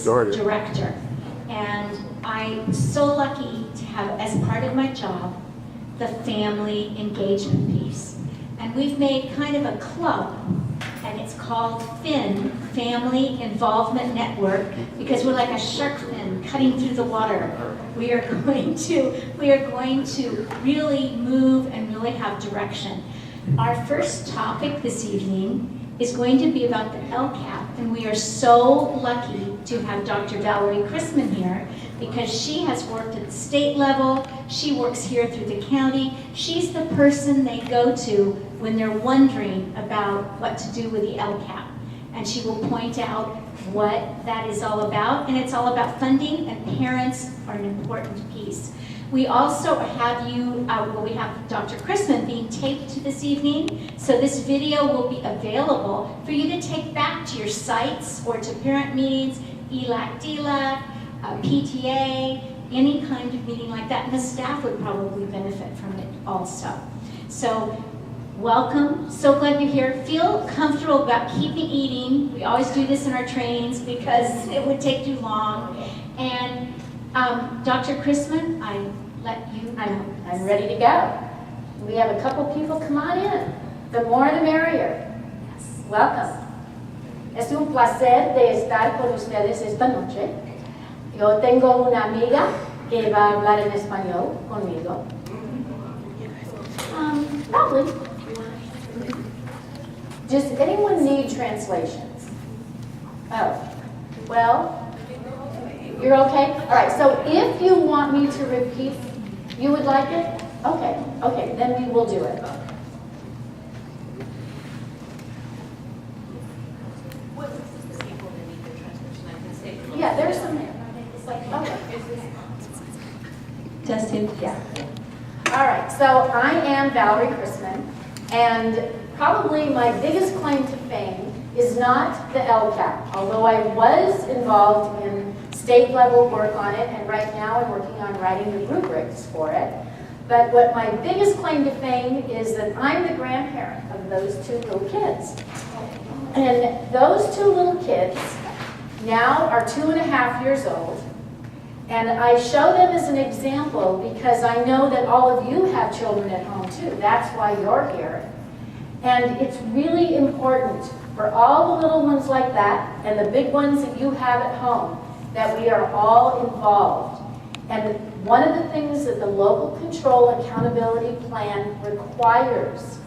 Classes Director. And I'm so lucky to have, as part of my job, the family engagement piece. And we've made kind of a club, and it's called FIN, Family Involvement Network, because we're like a shark fin cutting through the water. We are going to really move and really have direction. Our first topic this evening is going to be about the LCAP, and we are so lucky to have Dr. Valerie Chrisman here, because she has worked at the state level, she works here through the county. She's the person they go to when they're wondering about what to do with the LCAP. And she will point out what that is all about, and it's all about funding, and parents are an important piece. We also have we have Dr. Chrisman being taped this evening, so this video will be available for you to take back to your sites or to parent meetings, ELAC, DLAC, PTA, any kind of meeting like that, and the staff would probably benefit from it also. So, welcome, so glad you're here. Feel comfortable about keeping eating. We always do this in our trainings because it would take too long. And Dr. Chrisman, I let you know. I'm ready to go. We have a couple people, come on in. The more the merrier. Yes. Welcome. Es un placer de estar con ustedes esta noche. Yo tengo una amiga que va a hablar en español conmigo. Probably. Does anyone need translations? Oh, well, you're okay? All right, so if you want me to repeat, you would like it? Okay, then we will do it. Yeah, there's some there. Okay. Testing. Yeah. All right, so I am Valerie Chrisman, and probably my biggest claim to fame is not the LCAP, although I was involved in state level work on it, and right now I'm working on writing the rubrics for it. But what my biggest claim to fame is that I'm the grandparent of those two little kids. And those two little kids now are 2.5 years old. And I show them as an example because I know that all of you have children at home too. That's why you're here. And it's really important for all the little ones like that and the big ones that you have at home that we are all involved. And one of the things that the Local Control Accountability Plan requires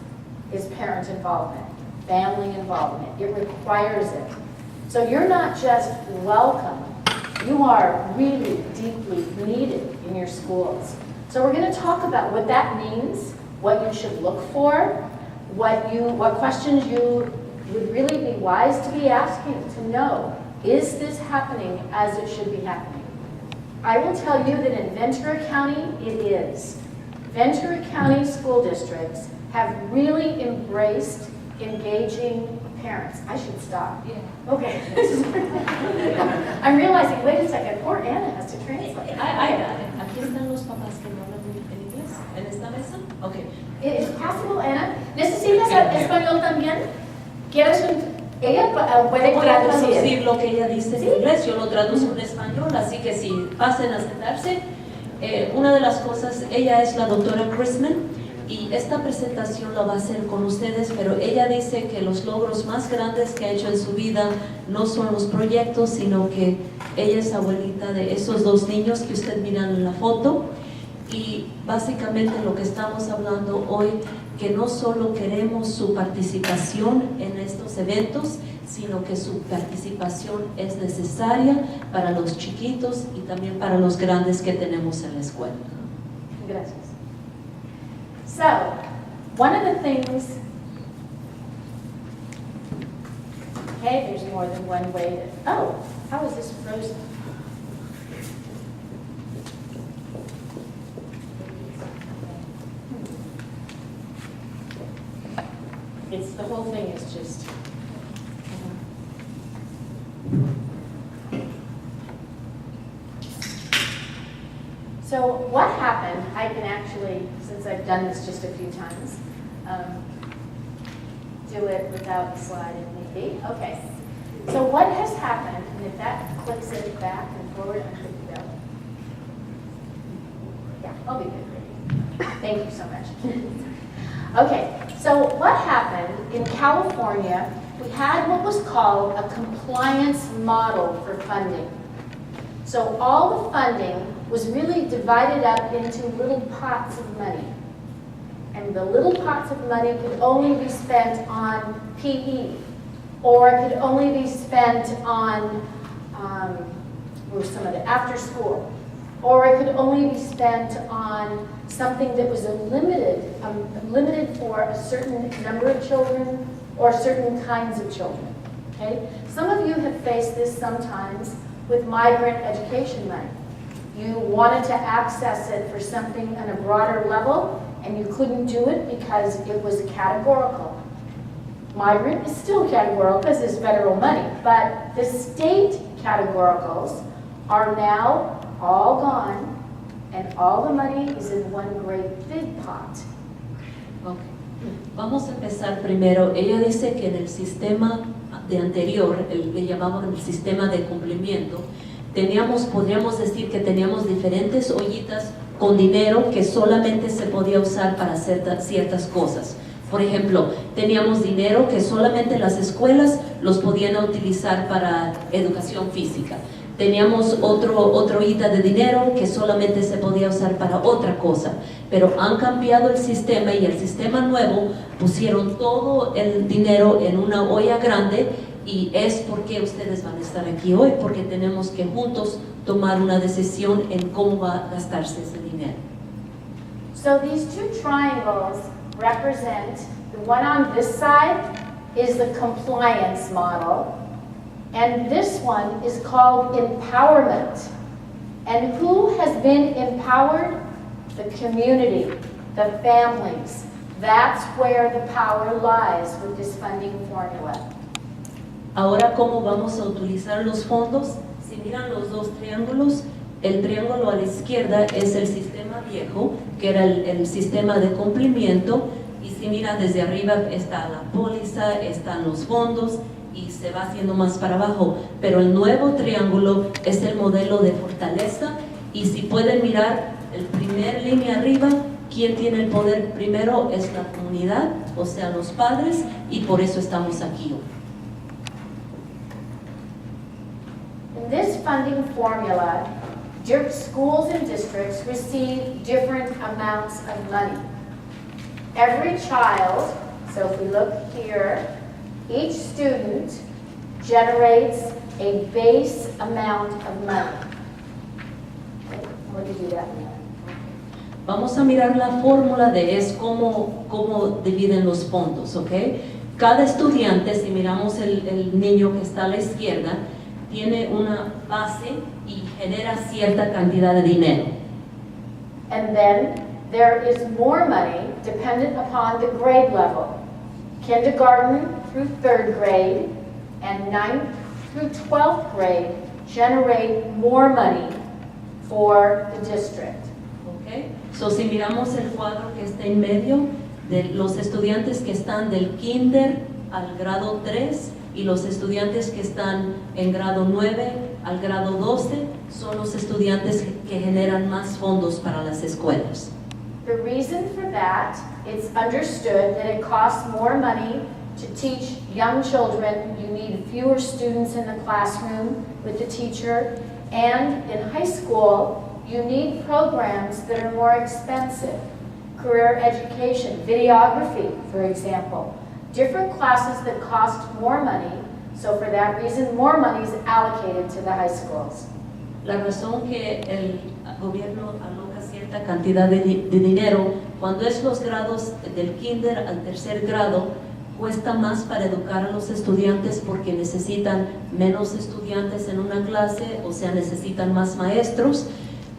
is parent involvement, family involvement. It requires it. So you're not just welcome, you are really deeply needed in your schools. So we're going to talk about what that means, what you should look for, what questions you would really be wise to be asking to know, is this happening as it should be happening? I will tell you that in Ventura County, it is. Ventura County school districts have really embraced engaging parents. I should stop. Yeah. Okay. I'm realizing, wait a second, poor Anna has to translate. I got it. Aquí están los papás que no hablan en inglés en esta mesa. Okay. ¿Es possible, Anna? ¿Necesitas español también? ¿Quieres un... Ella puede Voy a traducir. traducir lo que ella dice en ¿Sí? inglés, yo lo traduzco en español, así que si pasen a sentarse. Una de las cosas, ella es la doctora Chrisman y esta presentación la va a hacer con ustedes, pero ella dice que los logros más grandes que ha hecho en su vida no son los proyectos, sino que ella es abuelita de esos dos niños que usted mira en la foto. Y básicamente lo que estamos hablando hoy, que no solo queremos su participación en estos eventos, sino que su participación es necesaria para los chiquitos y también para los grandes que tenemos en la escuela. Gracias. So, one of the things, okay, there's more than one way to, oh, how is this frozen? It's, the whole thing is just, so what happened, I can actually, since I've done this just a few times, do it without the slide if need be. Okay. So what has happened, and if that clicks it back and forward, I'm good to go. Yeah, I'll be good. Thank you so much. Okay, so what happened in California, we had what was called a compliance model for funding. So all the funding was really divided up into little pots of money. And the little pots of money could only be spent on PE, or it could only be spent on some of the after school, or it could only be spent on something that was limited for a certain number of children or certain kinds of children. Okay? Some of you have faced this sometimes with migrant education money. You wanted to access it for something on a broader level, and you couldn't do it because it was categorical. Migrant is still categorical because it's federal money, but the state categoricals are now all gone, and all the money is in one great big pot. Ok. Vamos a empezar primero. Ella dice que en el sistema de anterior, le llamaban el sistema de cumplimiento, podríamos decir que teníamos diferentes ollitas con dinero que solamente se podía usar para hacer ciertas cosas. Por ejemplo, teníamos dinero que solamente las escuelas los podían utilizar para educación física. Teníamos otra ollita de dinero que solamente se podía usar para otra cosa. Pero han cambiado el sistema, y el sistema nuevo pusieron todo el dinero en una olla grande, y es porque ustedes van a estar aquí hoy, porque tenemos que juntos tomar una decisión en cómo va a gastarse ese dinero. So these two triangles represent, the one on this side is the compliance model, and this one is called empowerment. And who has been empowered? The community, the families. That's where the power lies with this funding formula. Ahora, ¿cómo vamos a utilizar los fondos? Si miran los dos triángulos, el triángulo a la izquierda es el sistema viejo, que era el sistema de cumplimiento, y si miran desde arriba está la póliza, están los fondos, y se va haciendo más para abajo. Pero el nuevo triángulo es el modelo de fortaleza, y si pueden mirar el primer línea arriba, quien tiene el poder primero es la comunidad, o sea, los padres, y por eso estamos aquí hoy. In this funding formula, schools and districts receive different amounts of money. Every child, so if we look here, each student generates a base amount of money. Okay, what did you do that mean? Vamos a mirar la fórmula de cómo dividen los fondos, ¿ok? Cada estudiante, si miramos el niño que está a la izquierda, tiene una base y genera cierta cantidad de dinero. And then there is more money dependent upon the grade level. Kindergarten through 3rd grade and 9th through 12th grade generate more money for the district. Okay. So, si miramos el cuadro que está en medio, de los estudiantes que están del kinder al grado 3 y los estudiantes que están en grado 9 al grado 12 son los estudiantes que generan más fondos para las escuelas. The reason for that, it's understood that it costs more money to teach young children. You need fewer students in the classroom with the teacher, and in high school you need programs that are more expensive. Career education, videography, for example. Different classes that cost more money, so for that reason more money is allocated to the high schools. La razón que el gobierno aloca cierta cantidad de dinero, cuando es los grados del kinder al 3er grado, cuesta más para educar a los estudiantes porque necesitan menos estudiantes en una clase, o sea, necesitan más maestros.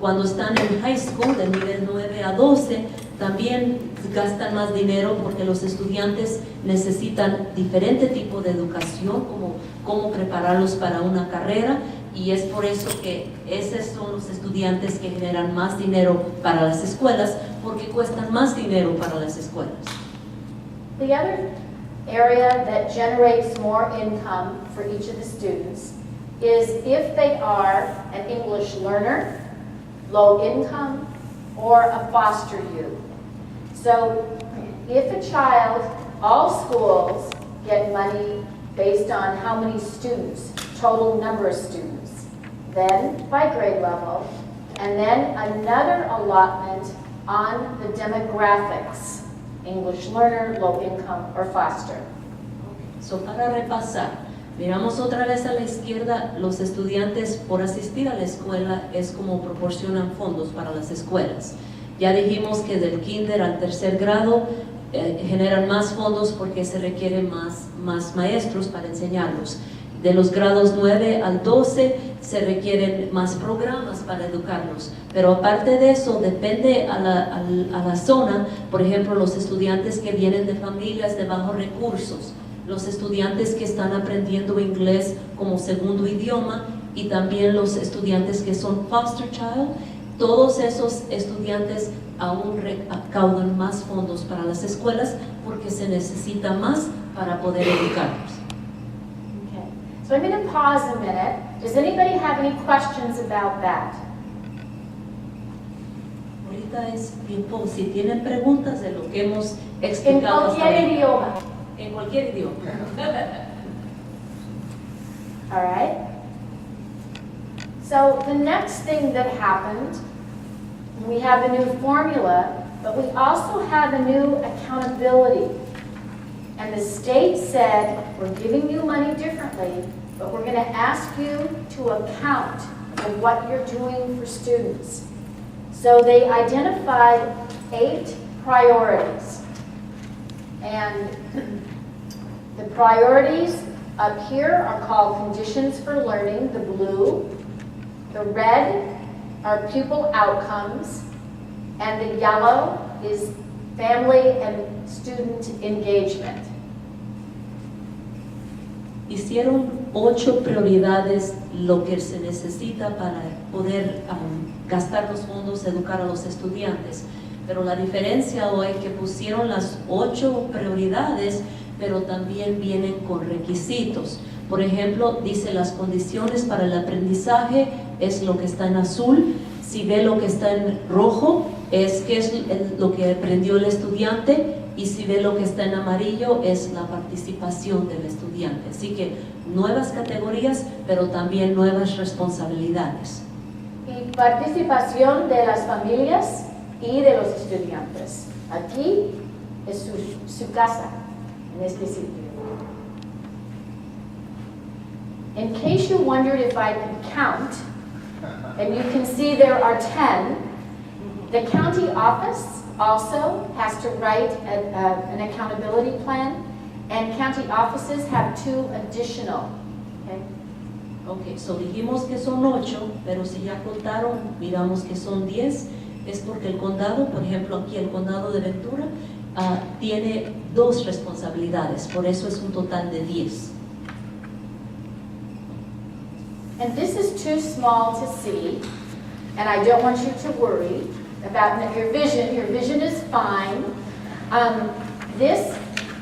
Cuando están en high school, de nivel 9 a 12, también gastan más dinero porque los estudiantes necesitan diferente tipo de educación, como cómo prepararlos para una carrera, y es por eso que esos son los estudiantes que generan más dinero para las escuelas, porque cuestan más dinero para las escuelas. The other area that generates more income for each of the students is if they are an English learner, low income, or a foster youth. So if a child, all schools get money based on how many students, total number of students, then by grade level, and then another allotment on the demographics, English learner, low income, or foster. So, para repasar, miramos otra vez a la izquierda, los estudiantes por asistir a la escuela es como proporcionan fondos para las escuelas. Ya dijimos que del kinder al tercer grado generan más fondos porque se requieren más maestros para enseñarlos. De los grados 9 al 12 se requieren más programas para educarlos, pero aparte de eso depende a la zona. Por ejemplo, los estudiantes que vienen de familias de bajos recursos, los estudiantes que están aprendiendo inglés como segundo idioma y también los estudiantes que son foster child, todos esos estudiantes aún recaudan más fondos para las escuelas porque se necesita más para poder educarlos. Okay. So I'm going to pause a minute. Does anybody have any questions about that? Ahorita es tiempo, si tienen preguntas de lo que hemos En explicado hasta cualquier ahora. idioma. En cualquier idioma. All right. So the next thing that happened, we have a new formula, but we also have a new accountability. And the state said, we're giving you money differently, but we're going to ask you to account for what you're doing for students. So they identified 8 priorities. And the priorities up here are called conditions for learning, the blue. The red are pupil outcomes, and the yellow is family and student engagement. Hicieron 8 prioridades, lo que se necesita para poder gastar los fondos, educar a los estudiantes. Pero la diferencia hoy es que pusieron las 8 prioridades, pero también vienen con requisitos. Por ejemplo, dice las condiciones para el aprendizaje es lo que está en azul. Si ve lo que está en rojo, es que es lo que aprendió el estudiante, y si ve lo que está en amarillo, es la participación del estudiante. Así que nuevas categorías, pero también nuevas responsabilidades. Y participación de las familias y de los estudiantes. Aquí es su casa, en este sitio. In case you wondered if I could count, and you can see there are 10, the county office also has to write an accountability plan, and county offices have 2 additional. Okay? Ok, so dijimos que son 8, pero si ya contaron, miramos que son 10, es porque el condado, por ejemplo aquí el condado de Ventura, tiene 2 responsabilidades, por eso es un total de 10. And this is too small to see, and I don't want you to worry about your vision. Your vision is fine. This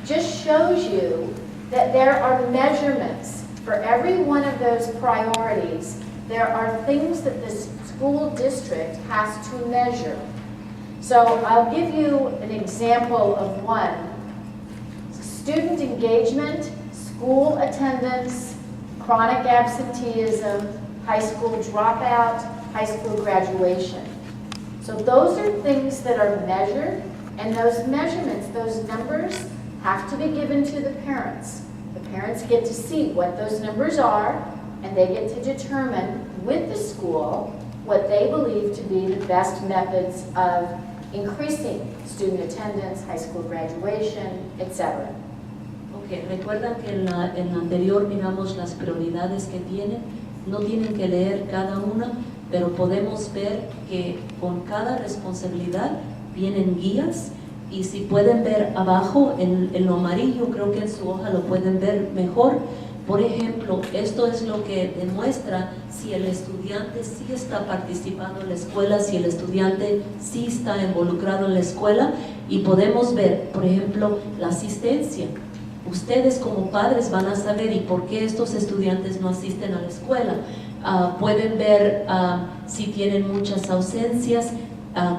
just shows you that there are measurements for every one of those priorities. There are things that the school district has to measure. So I'll give you an example of one. Student engagement, school attendance, chronic absenteeism, high school dropout, high school graduation. So those are things that are measured, and those measurements, those numbers, have to be given to the parents. The parents get to see what those numbers are, and they get to determine with the school what they believe to be the best methods of increasing student attendance, high school graduation, etc. Ok, recuerdan que en la anterior miramos las prioridades que tienen, no tienen que leer cada una, pero podemos ver que con cada responsabilidad vienen guías, y si pueden ver abajo en lo amarillo, creo que en su hoja lo pueden ver mejor. Por ejemplo, esto es lo que demuestra si el estudiante sí está participando en la escuela, si el estudiante sí está involucrado en la escuela, y podemos ver, por ejemplo, la asistencia. Ustedes como padres van a saber y por qué estos estudiantes no asisten a la escuela. Pueden ver si tienen muchas ausencias,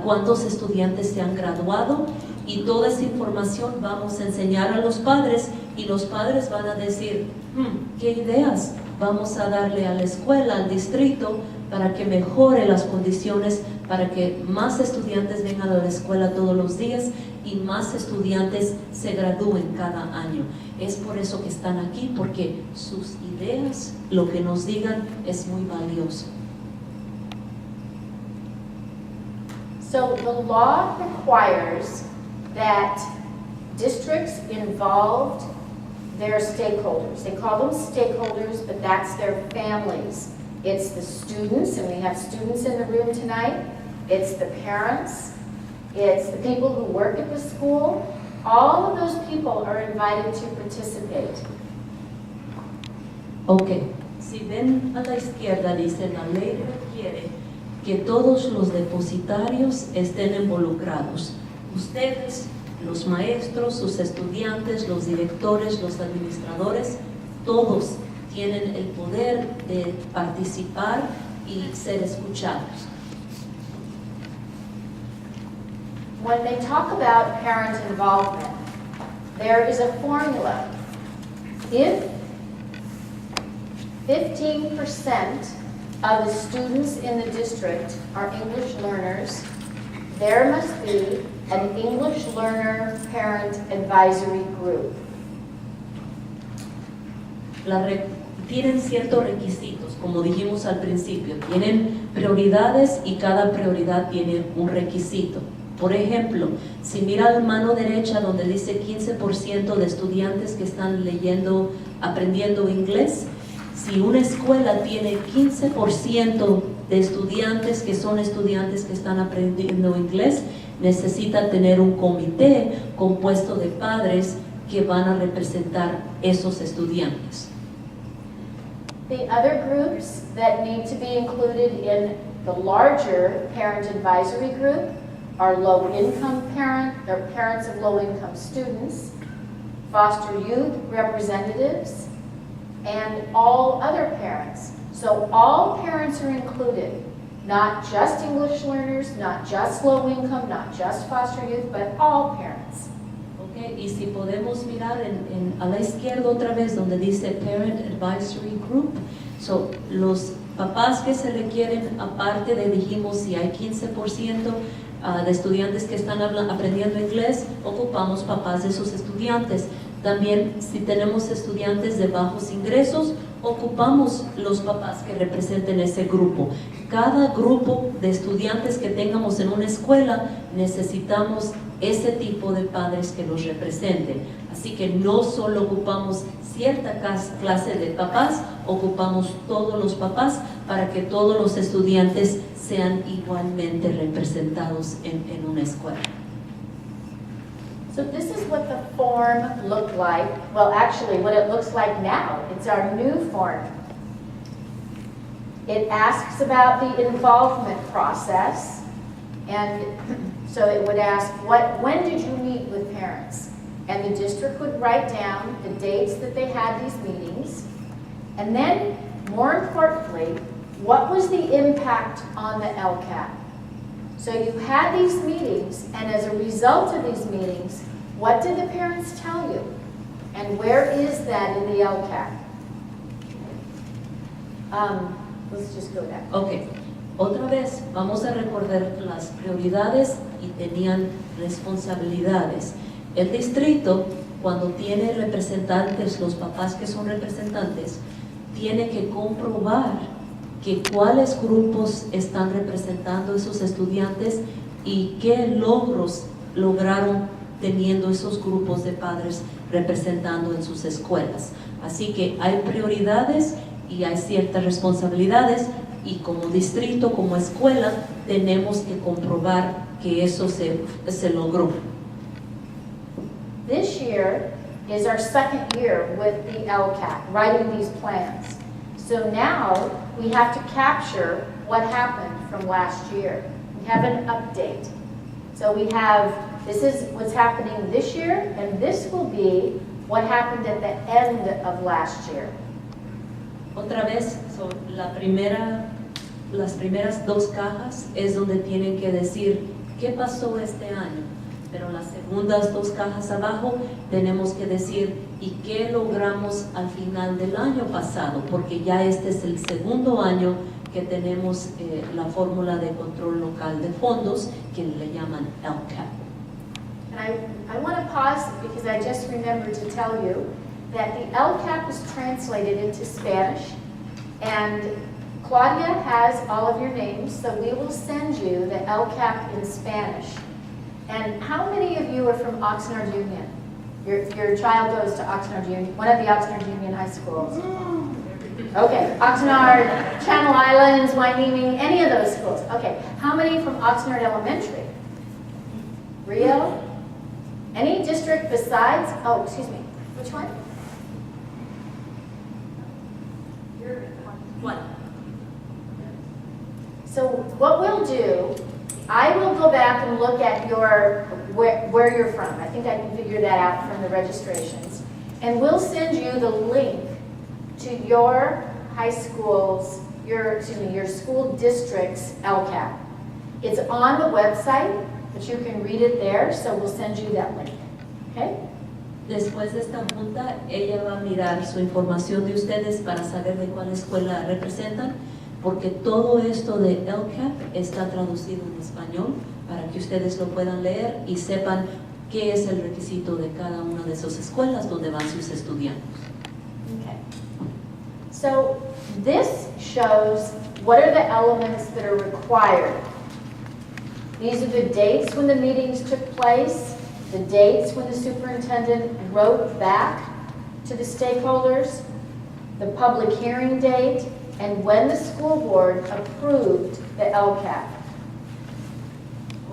cuántos estudiantes se han graduado, y toda esa información vamos a enseñar a los padres y los padres van a decir, ¿qué ideas vamos a darle a la escuela, al distrito, para que mejore las condiciones, para que más estudiantes vengan a la escuela todos los días y más estudiantes se gradúen cada año? Es por eso que están aquí, porque sus ideas, lo que nos digan, es muy valioso. So the law requires that districts involved their stakeholders. They call them stakeholders, but that's their families. It's the students, and we have students in the room tonight. It's the parents. It's the people who work at the school. All of those people are invited to participate. Ok, si ven a la izquierda, dice la ley requiere que todos los depositarios estén involucrados. Ustedes, los maestros, sus estudiantes, los directores, los administradores, todos tienen el poder de participar y ser escuchados. When they talk about parent involvement, there is a formula. If 15% of the students in the district are English learners, there must be an English learner parent advisory group. Tienen ciertos requisitos, como dijimos al principio, tienen prioridades y cada prioridad tiene un requisito. Por ejemplo, si mira la mano derecha donde dice 15% de estudiantes que están leyendo, aprendiendo inglés, si una escuela tiene 15% de estudiantes que son estudiantes que están aprendiendo inglés, necesita tener un comité compuesto de padres que van a representar esos estudiantes. The other groups that need to be included in the larger parent advisory group are low-income parents of low-income students, foster youth representatives, and all other parents. So all parents are included, not just English learners, not just low-income, not just foster youth, but all parents. Okay, y si podemos mirar a la izquierda otra vez donde dice Parent Advisory Group, so, los papás que se requieren, aparte de, dijimos, si hay 15% de estudiantes que están aprendiendo inglés, ocupamos papás de esos estudiantes. También si tenemos estudiantes de bajos ingresos, ocupamos los papás que representen ese grupo. Cada grupo de estudiantes que tengamos en una escuela, necesitamos ese tipo de padres que los representen. Así que no solo ocupamos cierta clase de papás, ocupamos todos los papás para que todos los estudiantes sean igualmente representados en una escuela. So this is what the form looked like. Well, actually, what it looks like now. It's our new form. It asks about the involvement process, and so it would ask, when did you meet with parents? And the district would write down the dates that they had these meetings, and then, more importantly, what was the impact on the LCAP? So you had these meetings, and as a result of these meetings, what did the parents tell you? And where is that in the LCAP? Let's just go back. Ok, otra vez vamos a recordar las prioridades y tenían responsabilidades. El distrito, cuando tiene representantes, los papás que son representantes, tiene que comprobar que cuáles grupos están representando a esos estudiantes y qué logros lograron teniendo esos grupos de padres representando en sus escuelas. Así que hay prioridades y hay ciertas responsabilidades y como distrito, como escuela, tenemos que comprobar que eso se logró. This year is our second year with the LCAP, writing these plans. So now we have to capture what happened from last year. We have an update. So we have, this is what's happening this year, and this will be what happened at the end of last year? Otra vez, las primeras dos cajas es donde tienen que decir qué pasó este año, pero las segundas dos cajas abajo tenemos que decir y qué logramos al final del año pasado, porque ya este es el segundo año que tenemos la fórmula de control local de fondos, que le llaman LCAP. And I want to pause because I just remembered to tell you that the LCAP was translated into Spanish, and Claudia has all of your names, so we will send you the LCAP in Spanish. And how many of you are from Oxnard Union? Your child goes to Oxnard Union, one of the Oxnard Union high schools. Okay, Oxnard, Channel Islands, Wyoming, any of those schools. Okay, how many from Oxnard Elementary? Rio? Any district besides, oh, excuse me, which one? One. So what we'll do, I will go back and look at where you're from. I think I can figure that out from the registrations. And we'll send you the link to your high school's, your school district's LCAP. It's on the website, but you can read it there, so we'll send you that link. Okay? Después de esta junta, ella va a mirar su información de ustedes para saber de cuál escuela representan, porque todo esto de LCAP está traducido en español para que ustedes lo puedan leer y sepan qué es el requisito de cada una de esas escuelas donde van sus estudiantes. Okay. So this shows what are the elements that are required. These are the dates when the meetings took place, the dates when the superintendent wrote back to the stakeholders, the public hearing date, and when the school board approved the LCAP.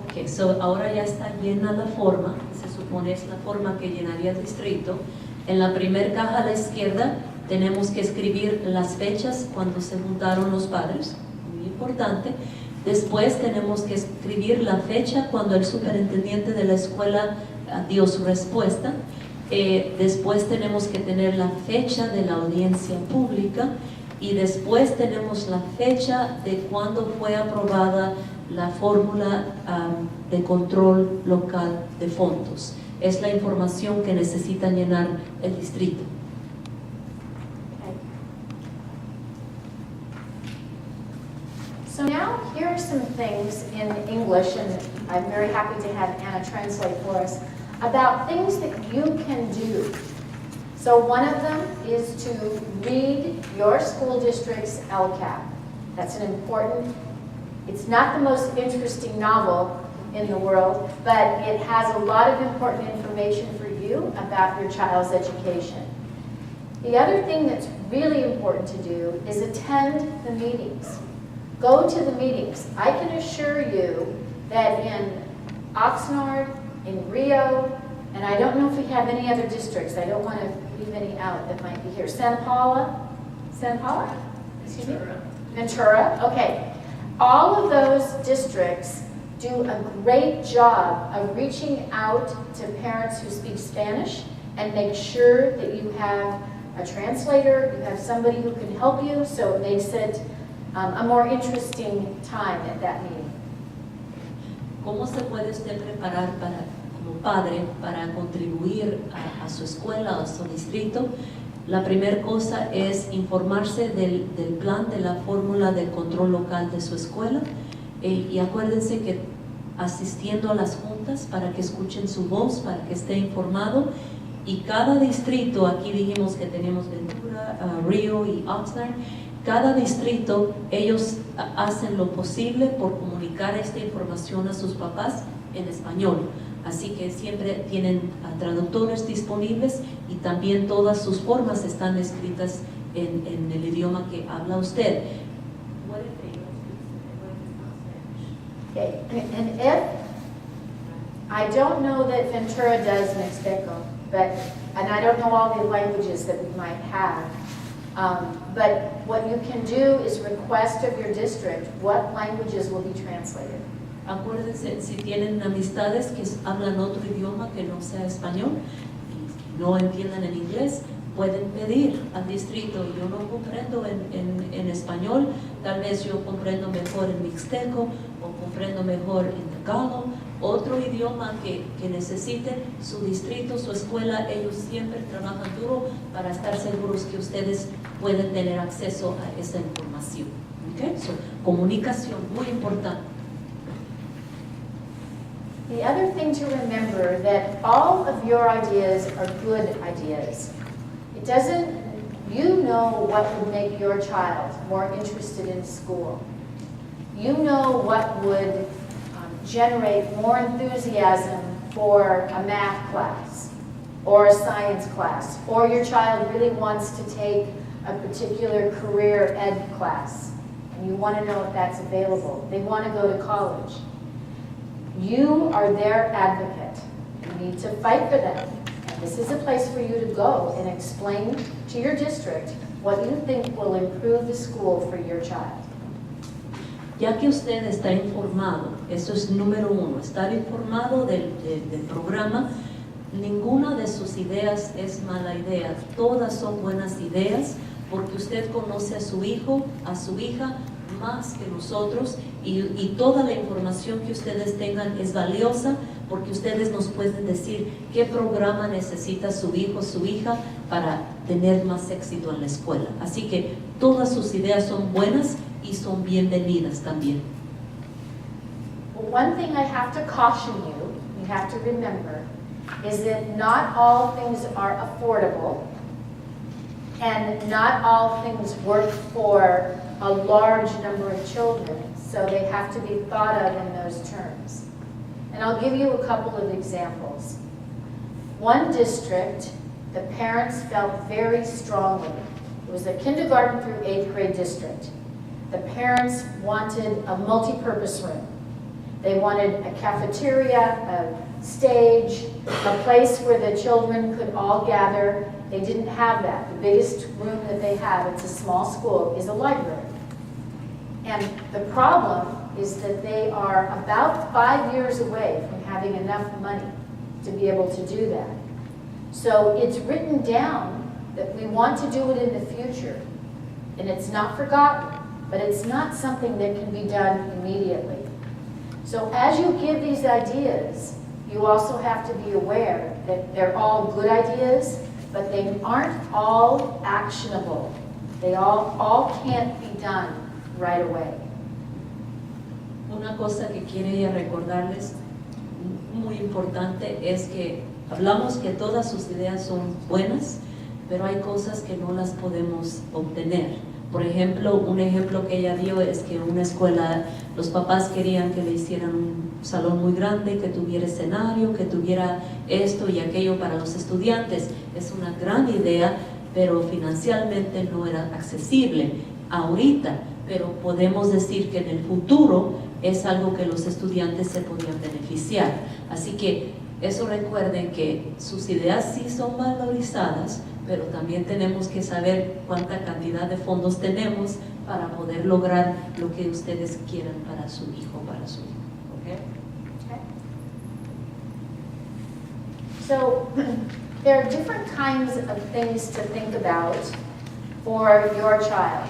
Ok, so ahora ya está llena la forma, se supone es la forma que llenaría el distrito. En la primera caja a la izquierda tenemos que escribir las fechas cuando se juntaron los padres, muy importante. Después tenemos que escribir la fecha cuando el superintendente de la escuela dio su respuesta. Después tenemos que tener la fecha de la audiencia pública y después tenemos la fecha de cuando fue aprobada la fórmula de control local de fondos. Es la información que necesita llenar el distrito. So now here are some things in English, and I'm very happy to have Anna translate for us, about things that you can do. So one of them is to read your school district's LCAP. That's an important, it's not the most interesting novel in the world, but it has a lot of important information for you about your child's education. The other thing that's really important to do is attend the meetings. Go to the meetings. I can assure you that in Oxnard, in Rio, and I don't know if we have any other districts. I don't want to leave any out that might be here. Santa Paula? Excuse me? Ventura, okay. All of those districts do a great job of reaching out to parents who speak Spanish and make sure that you have a translator, you have somebody who can help you, so it makes it a more interesting time at that meeting. ¿Cómo se puede usted preparar como padre para contribuir a su escuela o a su distrito? La primera cosa es informarse del plan de la fórmula de control local de su escuela y acuérdense que asistiendo a las juntas para que escuchen su voz, para que esté informado, y cada distrito, aquí dijimos que tenemos Ventura, Rio y Oxnard, cada distrito ellos hacen lo posible por comunicar esta información a sus papás en español. Así que siempre tienen traductores disponibles y también todas sus formas están escritas en el idioma que habla usted. Okay. And if, I don't know that Ventura does Mixteco, and I don't know all the languages that we might have, but what you can do is request of your district what languages will be translated. Acuérdense, si tienen amistades que hablan otro idioma que no sea español, no entiendan el inglés, pueden pedir al distrito. Yo no comprendo en español, tal vez yo comprendo mejor en mixteco o comprendo mejor en tagalog, otro idioma que necesite su distrito, su escuela. Ellos siempre trabajan duro para estar seguros que ustedes pueden tener acceso a esa información. ¿Okay? So, comunicación, muy importante. The other thing to remember that all of your ideas are good ideas. It doesn't, you know what would make your child more interested in school. You know what would generate more enthusiasm for a math class or a science class, or your child really wants to take a particular career ed class and you want to know if that's available. They want to go to college. You are their advocate. You need to fight for them. And this is a place for you to go and explain to your district what you think will improve the school for your child. Ya que usted está informado, eso es número uno, estar informado del programa. Ninguna de sus ideas es mala idea, todas son buenas ideas, porque usted conoce a su hijo, a su hija, más que nosotros, y toda la información que ustedes tengan es valiosa, porque ustedes nos pueden decir qué programa necesita su hijo, su hija, para tener más éxito en la escuela. Así que todas sus ideas son buenas y son bienvenidas también. Well, one thing I have to caution you have to remember, is that not all things are affordable, and not all things work for a large number of children, so they have to be thought of in those terms. And I'll give you a couple of examples. One district, the parents felt very strongly. It was a kindergarten through 8th grade district. The parents wanted a multi-purpose room. They wanted a cafeteria, a stage, a place where the children could all gather. They didn't have that. The biggest room that they have, it's a small school, is a library. And the problem is that they are about 5 years away from having enough money to be able to do that. So it's written down that we want to do it in the future. And it's not forgotten, but it's not something that can be done immediately. So as you give these ideas, you also have to be aware that they're all good ideas, but they aren't all actionable. They all can't be done right away. Una cosa que quería recordarles, muy importante, es que hablamos que todas sus ideas son buenas, pero hay cosas que no las podemos obtener. Por ejemplo, un ejemplo que ella dio es que una escuela, los papás querían que le hicieran un salón muy grande, que tuviera escenario, que tuviera esto y aquello para los estudiantes. Es una gran idea, pero financieramente no era accesible ahorita, pero podemos decir que en el futuro es algo que los estudiantes se podrían beneficiar. Así que eso, recuerden que sus ideas sí son valorizadas, pero también tenemos que saber cuánta cantidad de fondos tenemos para poder lograr lo que ustedes quieran para su hijo, para su hija. ¿Okay? Okay. So there are different kinds of things to think about for your child.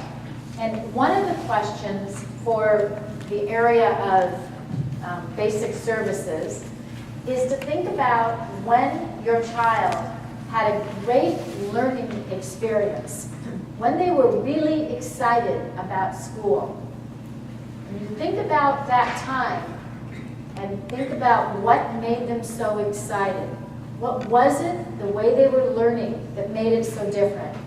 And one of the questions for the area of basic services is to think about when your child had a great learning experience, when they were really excited about school. And you think about that time and think about what made them so excited. What was it, the way they were learning, that made it so different?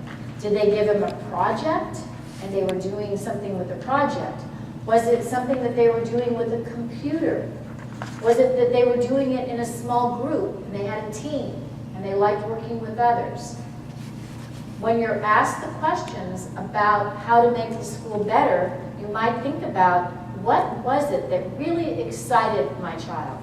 Did they give them a project and they were doing something with the project? Was it something that they were doing with a computer? Was it that they were doing it in a small group and they had a team and they liked working with others? When you're asked the questions about how to make the school better, you might think about, what was it that really excited my child?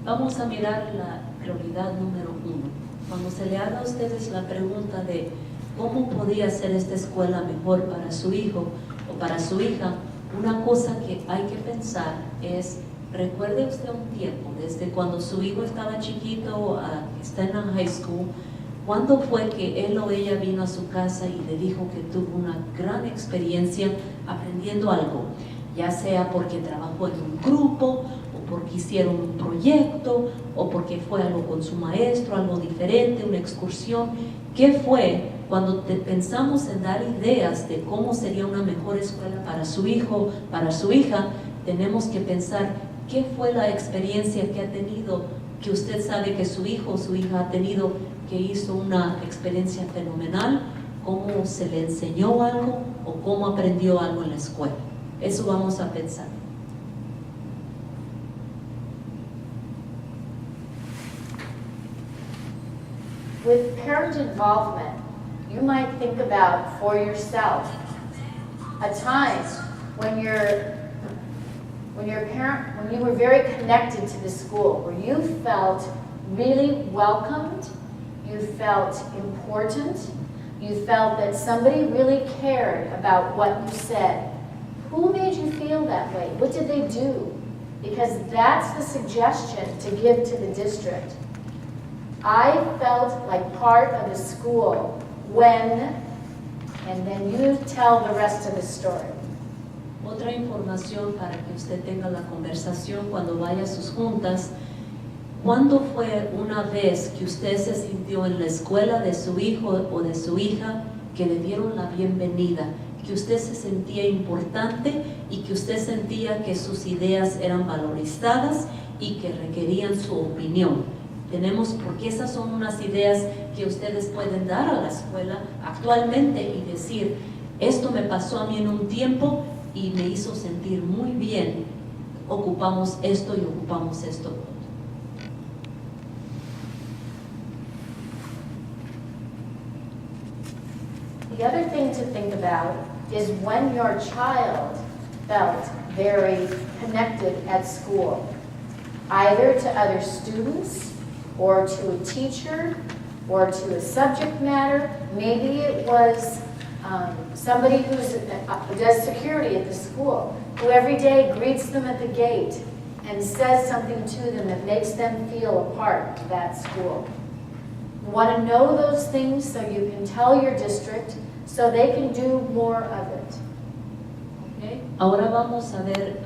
Vamos a mirar la prioridad número 1. Cuando se le haga a ustedes la pregunta de cómo podría ser esta escuela mejor para su hijo o para su hija, una cosa que hay que pensar es recuerde usted un tiempo, desde cuando su hijo estaba chiquito a que está en la high school, ¿cuándo fue que él o ella vino a su casa y le dijo que tuvo una gran experiencia aprendiendo algo? Ya sea porque trabajó en un grupo, o porque hicieron un proyecto, o porque fue algo con su maestro, algo diferente, una excursión. ¿Qué fue? Cuando pensamos en dar ideas de cómo sería una mejor escuela para su hijo, para su hija, tenemos que pensar qué fue la experiencia que ha tenido, que usted sabe que su hijo o su hija ha tenido, que hizo una experiencia fenomenal, cómo se le enseñó algo o cómo aprendió algo en la escuela. Eso vamos a pensar. With parent involvement, you might think about for yourself a time when you were very connected to the school, where you felt really welcomed, you felt important, you felt that somebody really cared about what you said. Who made you feel that way? What did they do? Because that's the suggestion to give to the district. I felt like part of the school when, and then you tell the rest of the story. Otra información para que usted tenga la conversación cuando vaya a sus juntas. ¿Cuándo fue una vez que usted se sintió en la escuela de su hijo o de su hija que le dieron la bienvenida, que usted se sentía importante y que usted sentía que sus ideas eran valorizadas y que requerían su opinión? Porque esas son unas ideas que ustedes pueden dar a la escuela actualmente y decir, esto me pasó a mí en un tiempo y me hizo sentir muy bien, ocupamos esto y ocupamos esto. The other thing to think about is when your child felt very connected at school, either to other students or to a teacher or to a subject matter. Maybe it was somebody who does security at the school, who every day greets them at the gate and says something to them that makes them feel a part of that school. You want to know those things so you can tell your district so they can do more of it. Okay. Ahora vamos a ver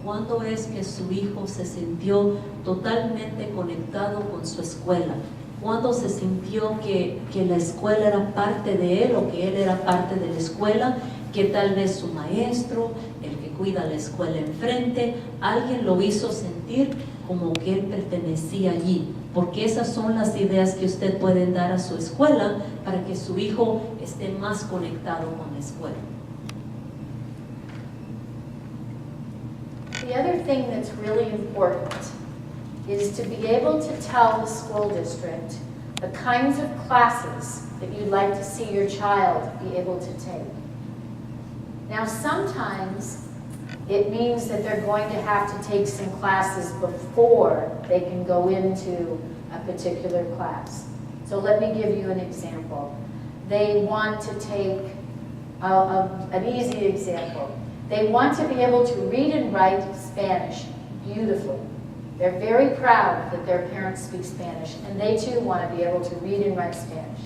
cuándo es que su hijo se sintió totalmente conectado con su escuela. Cuándo se sintió que la escuela era parte de él o que él era parte de la escuela, que tal vez su maestro, el que cuida la escuela enfrente, alguien lo hizo sentir como que él pertenecía allí. Porque esas son las ideas que usted puede dar a su escuela para que su hijo esté más conectado con la escuela. The other thing that's really important is to be able to tell the school district the kinds of classes that you'd like to see your child be able to take. Now, sometimes it means that they're going to have to take some classes before they can go into a particular class. So let me give you an example. They want to take an easy example. They want to be able to read and write Spanish beautifully. They're very proud that their parents speak Spanish, and they too want to be able to read and write Spanish.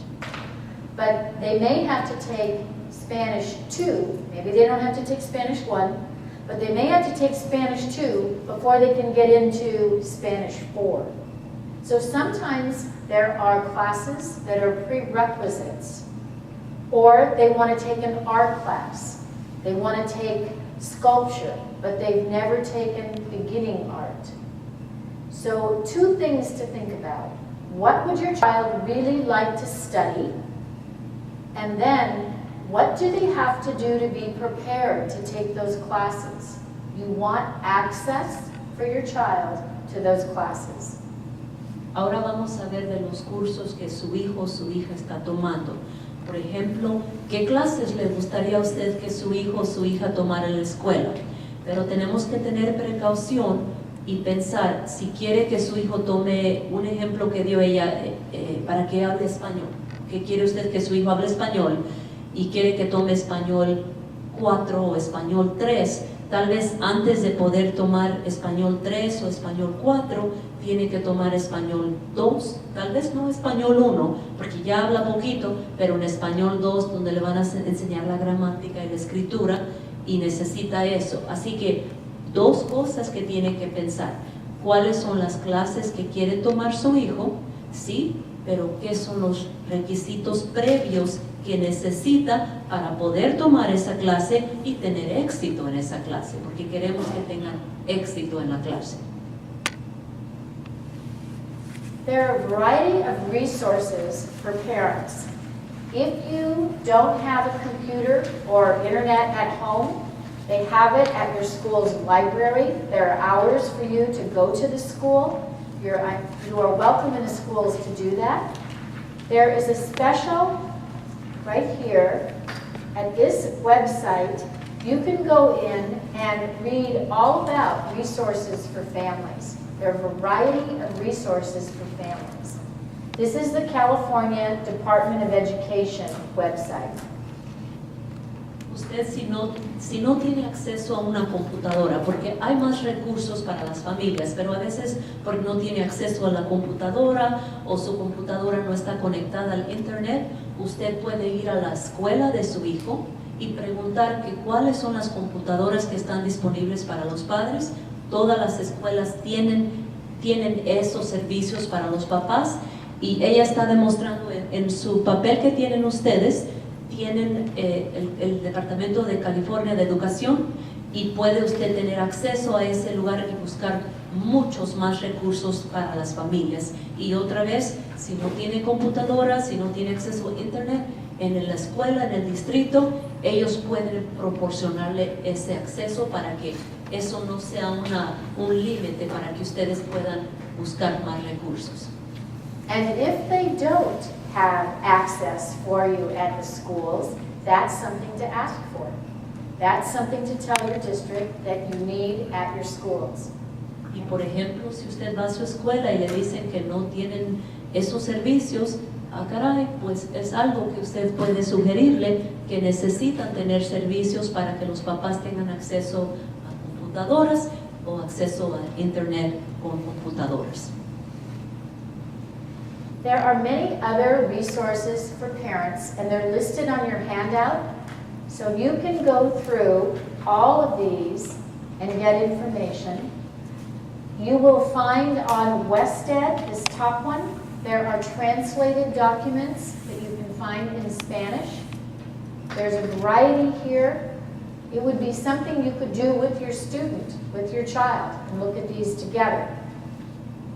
But they may have to take Spanish 2. Maybe they don't have to take Spanish 1, but they may have to take Spanish 2 before they can get into Spanish 4. So sometimes there are classes that are prerequisites, or they want to take an art class. They want to take sculpture, but they've never taken beginning art. So 2 things to think about. What would your child really like to study? And then, what do they have to do to be prepared to take those classes? You want access for your child to those classes. Ahora vamos a ver de los cursos que su hijo o su hija está tomando. Por ejemplo, ¿qué clases le gustaría a usted que su hijo o su hija tomara en la escuela? Pero tenemos que tener precaución y pensar si quiere que su hijo tome un ejemplo que dio ella para que hable español. ¿Qué quiere usted que su hijo hable español? Y quiere que tome español 4 o español 3. Tal vez antes de poder tomar español 3 o español 4, tiene que tomar español 2, tal vez no español 1, porque ya habla poquito, pero en español 2, donde le van a enseñar la gramática y la escritura, y necesita eso. Así que 2 cosas que tiene que pensar: cuáles son las clases que quiere tomar su hijo, sí, pero qué son los requisitos previos que necesita para poder tomar esa clase y tener éxito en esa clase, porque queremos que tengan éxito en la clase. There are a variety of resources for parents. If you don't have a computer or internet at home, they have it at your school's library. There are hours for you to go to the school. You are welcome in the schools to do that. There is a special right here at this website. You can go in and read all about resources for families. There are a variety of resources for families. This is the California Department of Education website. Usted si no tiene acceso a una computadora, porque hay más recursos para las familias, pero a veces porque no tiene acceso a la computadora o su computadora no está conectada al internet, usted puede ir a la escuela de su hijo y preguntar que cuáles son las computadoras que están disponibles para los padres. Todas las escuelas tienen esos servicios para los papás, y ella está demostrando en su papel que tienen ustedes. Tienen el Departamento de California de Educación, y puede usted tener acceso a ese lugar y buscar muchos más recursos para las familias. Y otra vez, si no tiene computadora, si no tiene acceso a internet, en la escuela, en el distrito, ellos pueden proporcionarle ese acceso para que eso no sea un límite para que ustedes puedan buscar más recursos. And if they don't have access for you at the schools, that's something to ask for. That's something to tell your district that you need at your schools. Y por ejemplo, si usted va a su escuela y le dicen que no tienen esos servicios, caray, pues es algo que usted puede sugerirle, que necesitan tener servicios para que los papás tengan acceso a computadoras o acceso a internet con computadoras. There are many other resources for parents, and they're listed on your handout. So you can go through all of these and get information. You will find on WestEd, this top one, there are translated documents that you can find in Spanish. There's a variety here. It would be something you could do with your student, with your child, and look at these together.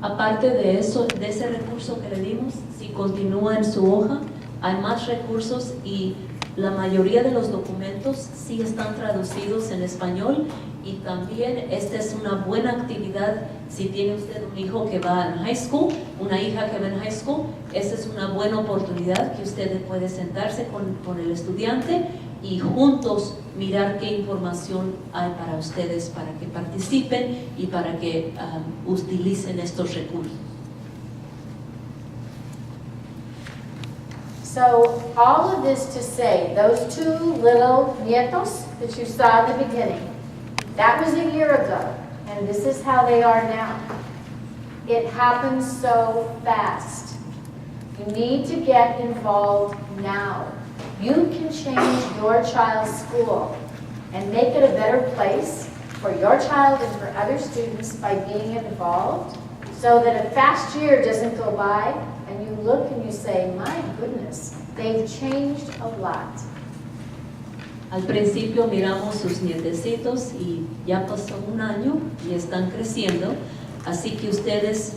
Aparte de eso, de ese recurso que le dimos, si continúa en su hoja, hay más recursos, y la mayoría de los documentos sí están traducidos en español, y también esta es una buena actividad si tiene usted un hijo que va en high school, una hija que va en high school. Esta es una buena oportunidad que usted puede sentarse con el estudiante y juntos mirar qué información hay para ustedes, para que participen y para que utilicen estos recursos. So all of this to say, those two little nietos that you saw in the beginning, that was a year ago, and this is how they are now. It happens so fast. You need to get involved now. You can change your child's school and make it a better place for your child and for other students by being involved, so that a fast year doesn't go by and you look and you say, my goodness, they've changed a lot. Al principio miramos sus nietecitos y ya pasó un año y están creciendo, así que ustedes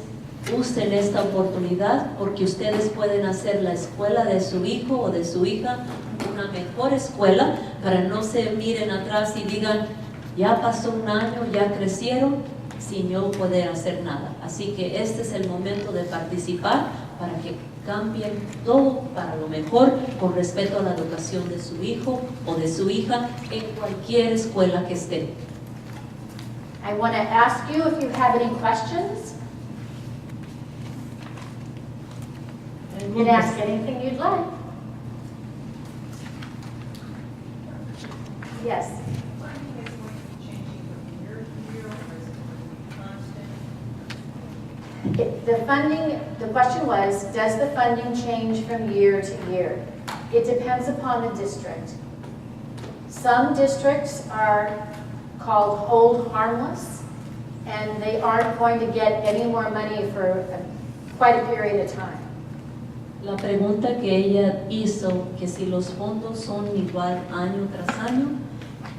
usen esta oportunidad, porque ustedes pueden hacer la escuela de su hijo o de su hija una mejor escuela, para no se miren atrás y digan, ya pasó un año, ya crecieron, sin yo poder hacer nada. Así que este es el momento de participar para que cambien todo para lo mejor, con respeto a la educación de su hijo o de su hija en cualquier escuela que esté. I want to ask you if you have any questions. You can ask anything you'd like. Yes. Funding is going to be changing from year to year, or is it going to be constant? The funding, the question was, does the funding change from year to year? It depends upon the district. Some districts are called hold harmless, and they aren't going to get any more money for quite a period of time. La pregunta que ella hizo, que si los fondos son igual año tras año,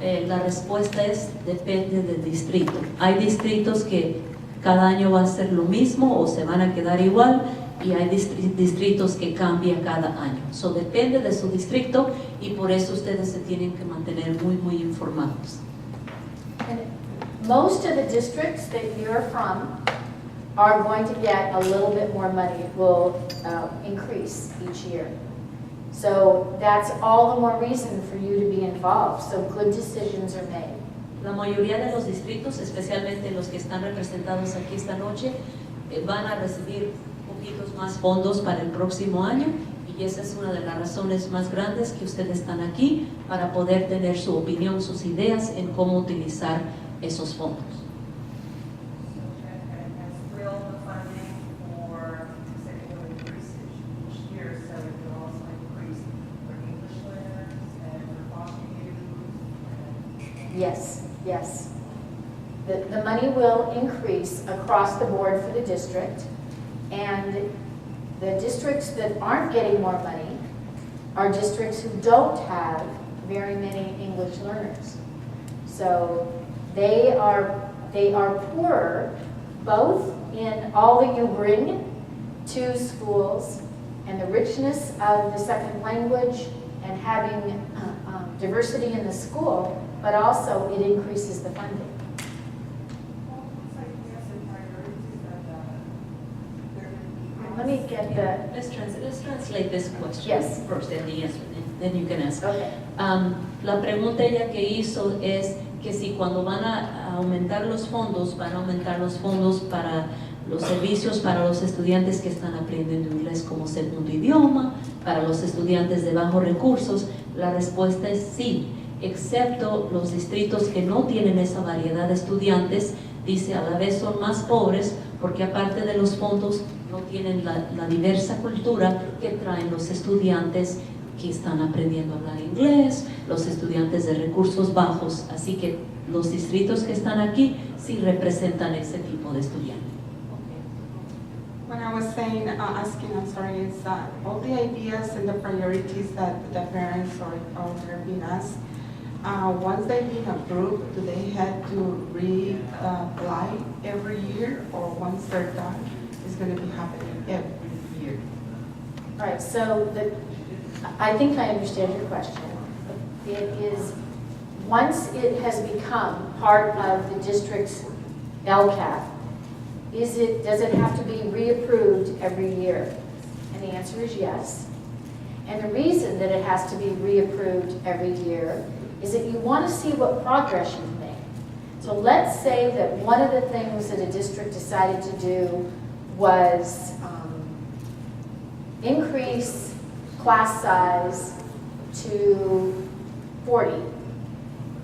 la respuesta es depende del distrito. Hay distritos que cada año va a ser lo mismo o se van a quedar igual, y hay distritos que cambian cada año. So depende de su distrito, y por eso ustedes se tienen que mantener muy informados. And most of the districts that you're from are going to get a little bit more money. It will increase each year. So that's all the more reason for you to be involved, so good decisions are made. La mayoría de los distritos, especialmente los que están representados aquí esta noche, van a recibir poquitos más fondos para el próximo año, y esa es una de las razones más grandes que ustedes están aquí, para poder tener su opinión, sus ideas en cómo utilizar esos fondos. And will the funding for, say, it will increase each year, so it will also increase for English learners and for foster youth? Yes, yes. The money will increase across the board for the district, and the districts that aren't getting more money are districts who don't have very many English learners. So they are poorer, both in all that you bring to schools and the richness of the second language and having diversity in the school, but also it increases the funding. Let me get the, Let's translate this question Yes. first, and the answer, then you can ask. okay. La pregunta ella que hizo es que si cuando van a aumentar los fondos, van a aumentar los fondos para los servicios para los estudiantes que están aprendiendo inglés como segundo idioma, para los estudiantes de bajos recursos. La respuesta es sí, excepto los distritos que no tienen esa variedad de estudiantes. Dice, a la vez son más pobres porque aparte de los fondos no tienen la diversa cultura que traen los estudiantes que están aprendiendo a hablar inglés, los estudiantes de recursos bajos. Así que los distritos que están aquí sí representan ese tipo de estudiantes. When I was saying, asking, I'm sorry, is all the ideas and the priorities that the parents or they're being asked, once they've been approved, do they have to reapply every year, or once they're done, it's going to be happening every year? All right, so I think I understand your question. It is, once it has become part of the district's LCAP, does it have to be reapproved every year? And the answer is yes. And the reason that it has to be reapproved every year is that you want to see what progress you've made. So let's say that one of the things that a district decided to do was increase class size to 40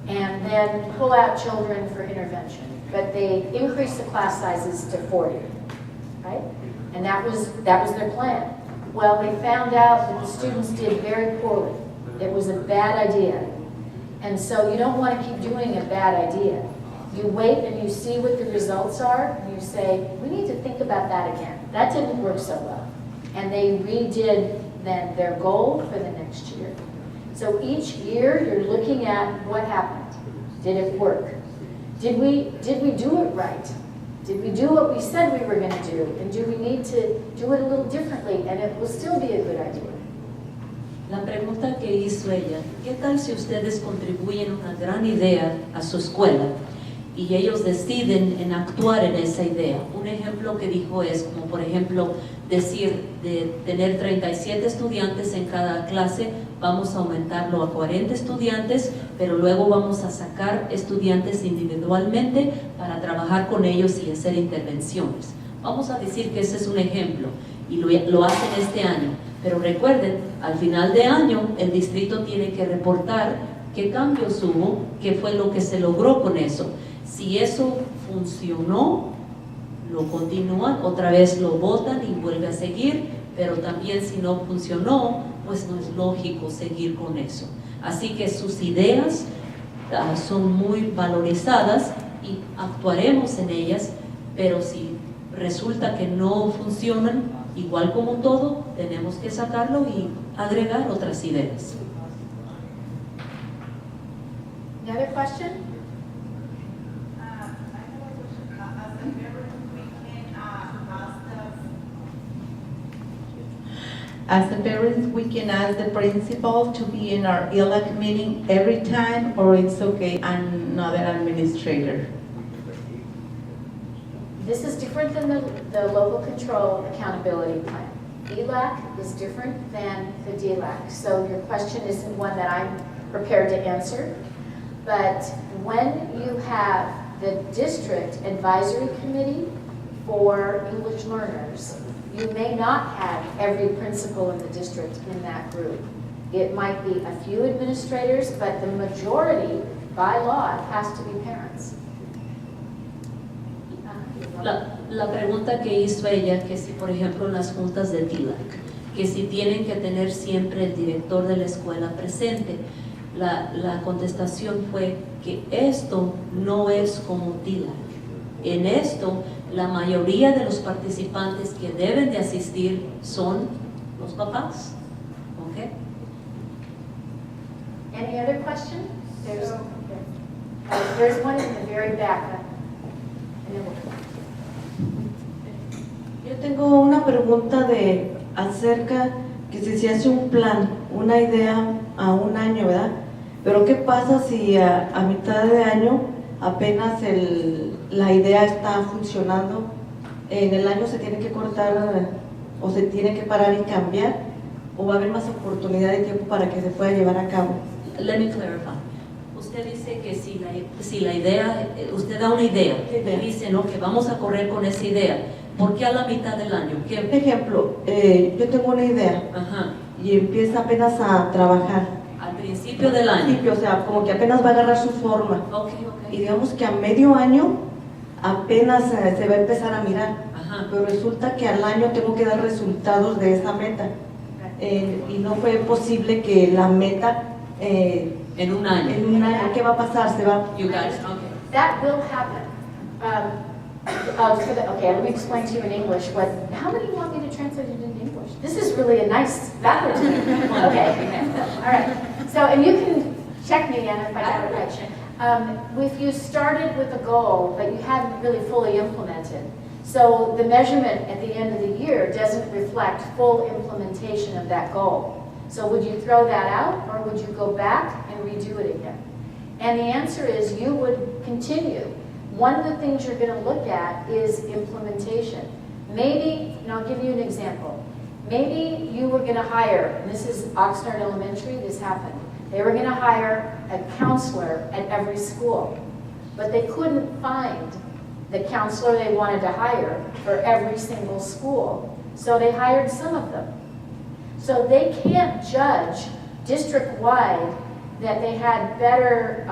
and then pull out children for intervention. But they increased the class sizes to 40, right? And that was their plan. Well, they found out that the students did very poorly. It was a bad idea. And so you don't want to keep doing a bad idea. You wait and you see what the results are, and you say, we need to think about that again. That didn't work so well. And they redid then their goal for the next year. So each year you're looking at what happened. Did it work? Did we do it right? Did we do what we said we were going to do? And do we need to do it a little differently? And it will still be a good idea. La pregunta que hizo ella, ¿qué tal si ustedes contribuyen una gran idea a su escuela y ellos deciden en actuar en esa idea? Un ejemplo que dijo es como, por ejemplo, decir de tener 37 estudiantes en cada clase, vamos a aumentarlo a 40 estudiantes, pero luego vamos a sacar estudiantes individualmente para trabajar con ellos y hacer intervenciones. Vamos a decir que ese es un ejemplo y lo hacen este año, pero recuerden, al final de año el distrito tiene que reportar qué cambios hubo, qué fue lo que se logró con eso. Si eso funcionó, lo continúan, otra vez lo votan y vuelve a seguir, pero también si no funcionó, pues no es lógico seguir con eso. Así que sus ideas son muy valorizadas y actuaremos en ellas, pero si resulta que no funcionan, igual como todo, tenemos que sacarlo y agregar otras ideas. Another question? As the parents, we can ask the principal to be in our ELAC meeting every time, or it's okay, another administrator. This is different than the local control accountability plan. ELAC is different than the DLAC. So your question isn't one that I'm prepared to answer. But when you have the district advisory committee for English learners, you may not have every principal in the district in that group. It might be a few administrators, but the majority, by law, has to be parents. La pregunta que hizo ella, que si por ejemplo en las juntas de TILAC, que si tienen que tener siempre el director de la escuela presente, la contestación fue que esto no es como TILAC. En esto, la mayoría de los participantes que deben de asistir son los papás. ¿Ok? Any other question? There's one in the very back. And then we'll come. Yo tengo una pregunta acerca que si se hace un plan, una idea a un año, ¿verdad? Pero ¿qué pasa si a mitad de año apenas la idea está funcionando? En el año se tiene que cortar o se tiene que parar y cambiar, o va a haber más oportunidad de tiempo para que se pueda llevar a cabo. Let me clarify. Usted dice que si la idea, usted da una idea y dice, no, que vamos a correr con esa idea. ¿Por qué a la mitad del año? Por ejemplo, yo tengo una idea Ajá. y empieza apenas a trabajar. Al principio del año. Principio, o sea, como que apenas va a agarrar su forma. Ok. Y digamos que a medio año apenas se va a empezar a mirar. Ajá. Pero resulta que al año tengo que dar resultados de esa meta. Y no fue posible que la meta En un año. ¿qué va a pasar? Se va. You guys, okay. That will happen. Okay, let me explain to you in English how many want me to translate it into English? This is really a nice backwards thing. Okay, all right. So, and you can check me again if I got it right. If you started with a goal, but you hadn't really fully implemented, so the measurement at the end of the year doesn't reflect full implementation of that goal. So would you throw that out, or would you go back and redo it again? And the answer is you would continue. One of the things you're going to look at is implementation. Maybe, and I'll give you an example. Maybe you were going to hire, and this is Oxnard Elementary, this happened. They were going to hire a counselor at every school, but they couldn't find the counselor they wanted to hire for every single school. So they hired some of them. So they can't judge district-wide that they had better,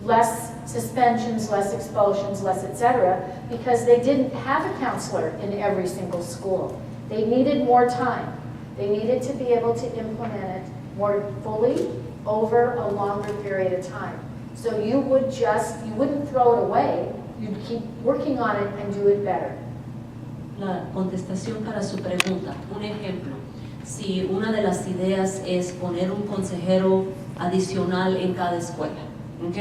less suspensions, less expulsions, less etc., because they didn't have a counselor in every single school. They needed more time. They needed to be able to implement it more fully over a longer period of time. So you wouldn't throw it away, you'd keep working on it and do it better. La contestación para su pregunta, un ejemplo. Si una de las ideas es poner un consejero adicional en cada escuela, ¿ok?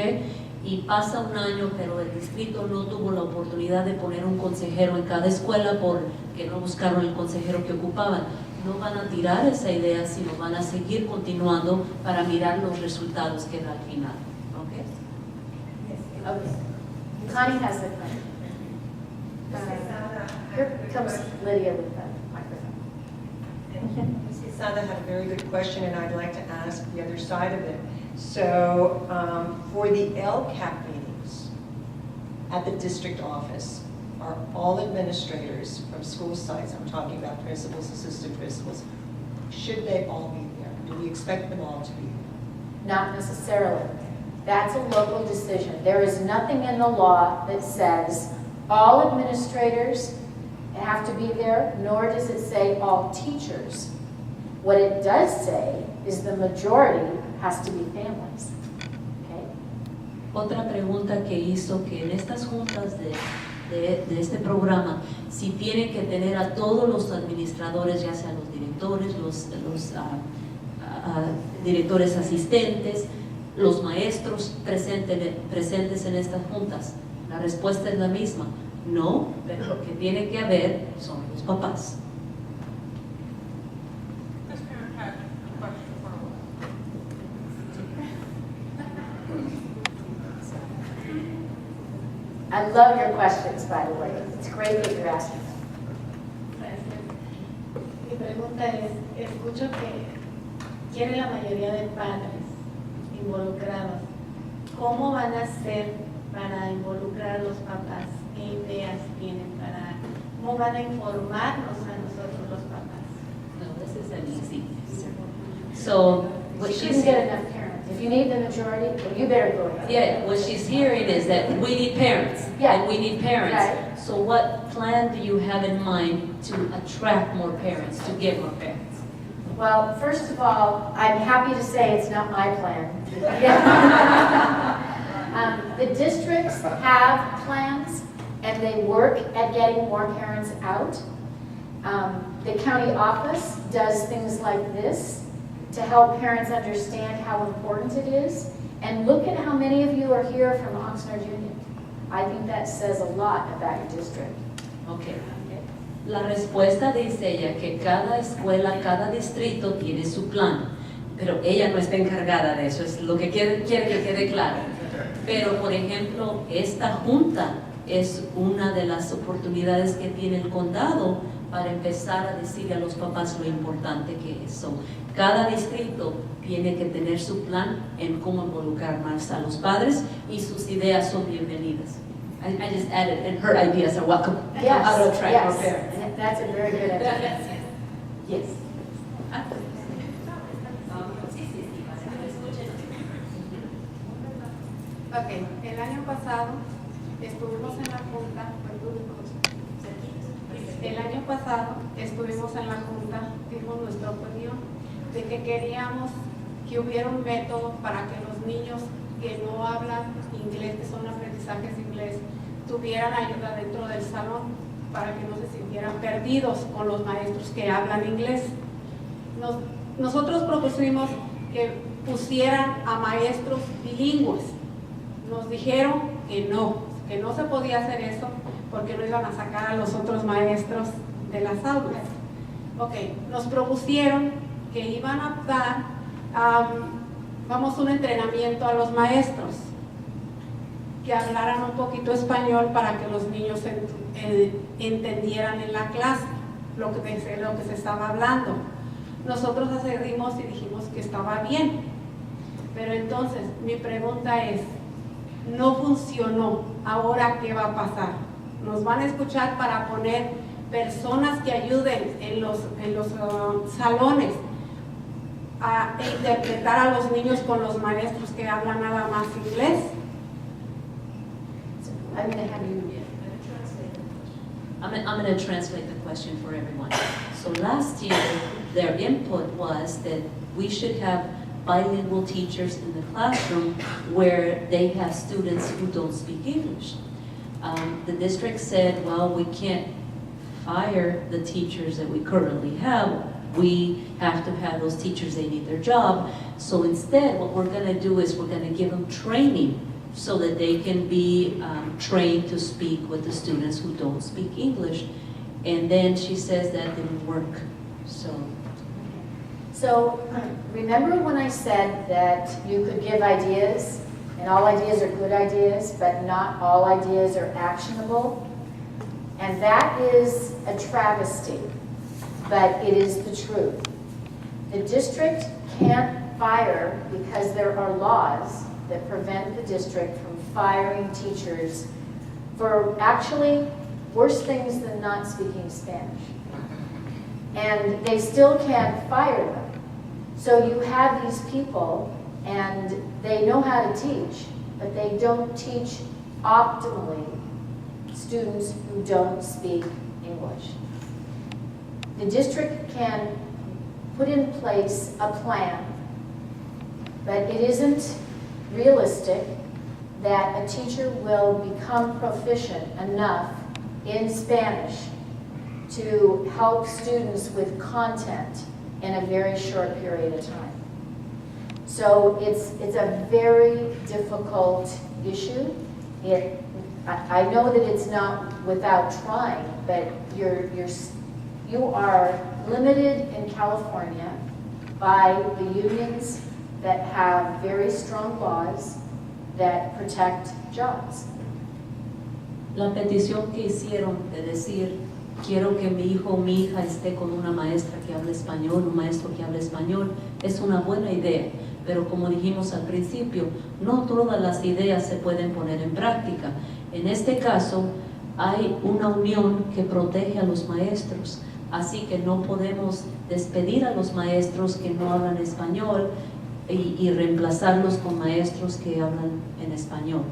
Y pasa un año, pero el distrito no tuvo la oportunidad de poner un consejero en cada escuela porque no buscaron el consejero que ocupaban. No van a tirar esa idea, sino van a seguir continuando para mirar los resultados que da al final. ¿Ok? Okay. Connie has the question. Here comes Lydia with the microphone. Ms. Sada had a very good question, and I'd like to ask the other side of it. So, for the LCAP meetings at the district office, are all administrators from school sites, I'm talking about principals, assistant principals, should they all be there? Do we expect them all to be there? Not necessarily. That's a local decision. There is nothing in the law that says all administrators have to be there, nor does it say all teachers. What it does say is the majority has to be families. Okay? Otra pregunta que hizo, que en estas juntas de este programa, si tienen que tener a todos los administradores, ya sean los directores, los directores asistentes, los maestros presentes en estas juntas. La respuesta es la misma. No, pero lo que tiene que haber son los papás. I love your questions, by the way. It's great that you're asking them. Gracias. Mi pregunta es, escucho que quiere la mayoría de padres involucrados. ¿Cómo van a hacer para involucrar a los papás? ¿Qué ideas tienen para, cómo van a informarnos a nosotros los papás? No, this is an easy. So, what She she's couldn't get enough parents. If you need the majority, well, you better go ahead. Yeah, what she's hearing is that we need parents, Yeah. and we need parents. Right. So what plan do you have in mind to attract more parents, to get more parents? Well, first of all, I'm happy to say it's not my plan. The districts have plans, and they work at getting more parents out. The county office does things like this to help parents understand how important it is. And look at how many of you are here from Oxnard Union. I think that says a lot about your district. Okay. La respuesta dice ella que cada escuela, cada distrito tiene su plan, pero ella no está encargada de eso, es lo que quiere que quede claro. Pero, por ejemplo, esta junta es una de las oportunidades que tiene el condado para empezar a decirle a los papás lo importante que es. So, cada distrito tiene que tener su plan en cómo involucrar más a los padres y sus ideas son bienvenidas. I just added, and her ideas are welcome. Yes, How to attract more yes, parents. and that's a very good idea. Yes. Ok, el año pasado estuvimos en la junta, dimos nuestra opinión de que queríamos que hubiera un método para que los niños que no hablan inglés, que son aprendizajes de inglés, tuvieran ayuda dentro del salón para que no se sintieran perdidos con los maestros que hablan inglés. Nosotros propusimos que pusieran a maestros bilingües. Nos dijeron que no se podía hacer eso porque no iban a sacar a los otros maestros de las aulas. Ok, nos propusieron que iban a dar, un entrenamiento a los maestros, que hablaran un poquito español para que los niños entendieran en la clase lo que se estaba hablando. Nosotros accedimos y dijimos que estaba bien, pero entonces mi pregunta es, no funcionó, ¿ahora qué va a pasar? ¿Nos van a escuchar para poner personas que ayuden en los salones a interpretar a los niños con los maestros que hablan nada más inglés? I'm going to have you. I'm going to translate the question for everyone. So last year, their input was that we should have bilingual teachers in the classroom where they have students who don't speak English. The district said, well, we can't fire the teachers that we currently have. We have to have those teachers, they need their job. So instead, what we're going to do is we're going to give them training so that they can be trained to speak with the students who don't speak English. And then she says that didn't work. So remember when I said that you could give ideas, and all ideas are good ideas, but not all ideas are actionable? And that is a travesty, but it is the truth. The district can't fire because there are laws that prevent the district from firing teachers for actually worse things than not speaking Spanish. And they still can't fire them. So you have these people and they know how to teach, but they don't teach optimally students who don't speak English. The district can put in place a plan, but it isn't realistic that a teacher will become proficient enough in Spanish to help students with content in a very short period of time. So it's a very difficult issue. I know that it's not without trying, but you are limited in California by the unions that have very strong laws that protect jobs. La petición que hicieron de decir, quiero que mi hijo o mi hija esté con una maestra que hable español, un maestro que hable español, es una buena idea, pero como dijimos al principio, no todas las ideas se pueden poner en práctica. En este caso, hay una unión que protege a los maestros, así que no podemos despedir a los maestros que no hablan español y reemplazarlos con maestros que hablan en español.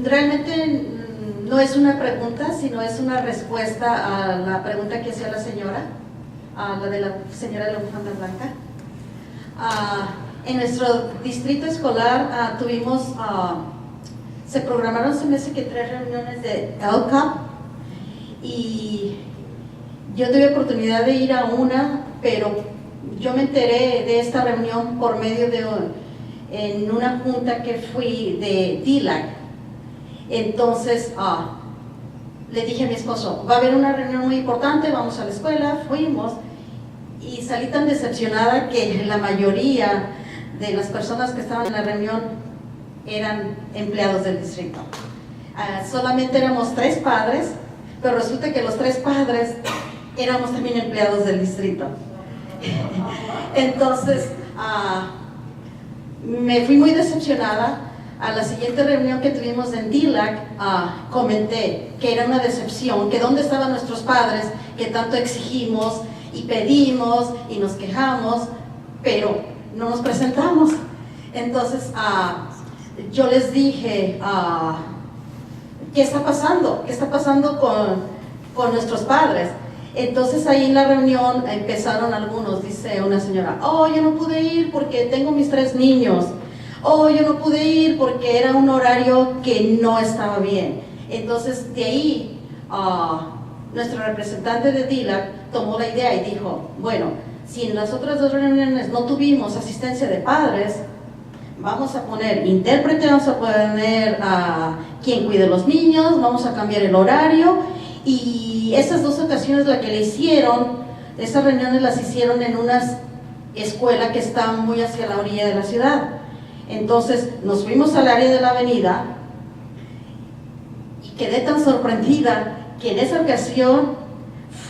Realmente no es una pregunta, sino es una respuesta a la pregunta que hacía la señora, a la de la señora de la bufanda blanca. En nuestro distrito escolar se programaron, se me hace que 3 reuniones de LCAP, y yo tuve oportunidad de ir a una, pero yo me enteré de esta reunión por medio de en una junta que fui de DILAC. Entonces le dije a mi esposo, va a haber una reunión muy importante, vamos a la escuela, fuimos, y salí tan decepcionada que la mayoría de las personas que estaban en la reunión eran empleados del distrito. Solamente éramos 3 padres, pero resulta que los 3 padres éramos también empleados del distrito. Entonces me fui muy decepcionada. A la siguiente reunión que tuvimos en DILAC, comenté que era una decepción, que dónde estaban nuestros padres, que tanto exigimos y pedimos y nos quejamos, pero no nos presentamos. Entonces yo les dije, ¿qué está pasando? ¿Qué está pasando con nuestros padres? Entonces ahí en la reunión empezaron algunos, dice una señora, oh, yo no pude ir porque tengo mis 3 niños. Oh, yo no pude ir porque era un horario que no estaba bien. Entonces de ahí nuestro representante de DILAC tomó la idea y dijo, bueno, si en las otras 2 reuniones no tuvimos asistencia de padres, vamos a poner intérprete, vamos a poner a quien cuide los niños, vamos a cambiar el horario. Y esas 2 ocasiones la que le hicieron, esas reuniones las hicieron en una escuela que está muy hacia la orilla de la ciudad. Entonces nos fuimos al área de la avenida y quedé tan sorprendida que en esa ocasión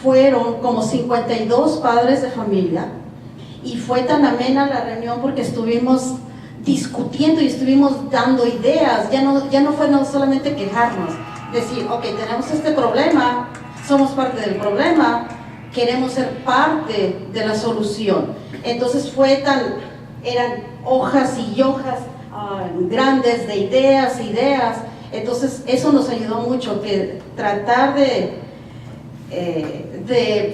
fueron como 52 padres de familia, y fue tan amena la reunión porque estuvimos discutiendo y estuvimos dando ideas. Ya no fue solamente quejarnos, decir, ok, tenemos este problema, somos parte del problema, queremos ser parte de la solución. Entonces eran hojas y hojas grandes de ideas. Entonces eso nos ayudó mucho, que tratar de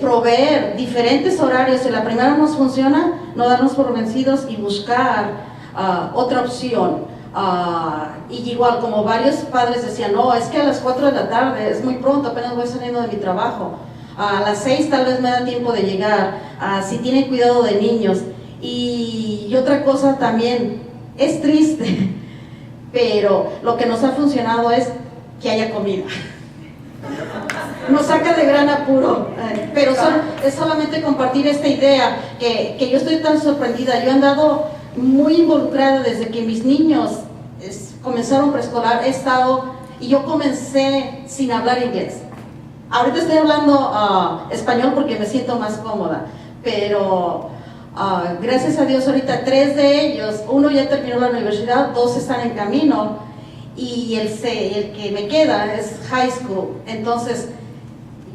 proveer diferentes horarios. Si la primera nos funciona, no darnos por vencidos y buscar otra opción. Y igual, como varios padres decían, no, es que a las 4 de la tarde es muy pronto, apenas voy saliendo de mi trabajo, a las 6 tal vez me da tiempo de llegar, si tienen cuidado de niños. Y otra cosa también, es triste, pero lo que nos ha funcionado es que haya comida. Nos saca de gran apuro, pero es solamente compartir esta idea, que yo estoy tan sorprendida. Yo he andado muy involucrada desde que mis niños comenzaron preescolar, y yo comencé sin hablar inglés. Ahorita estoy hablando español porque me siento más cómoda, pero gracias a Dios ahorita 3 de ellos, uno ya terminó la universidad, 2 están en camino, y el que me queda es high school. Entonces,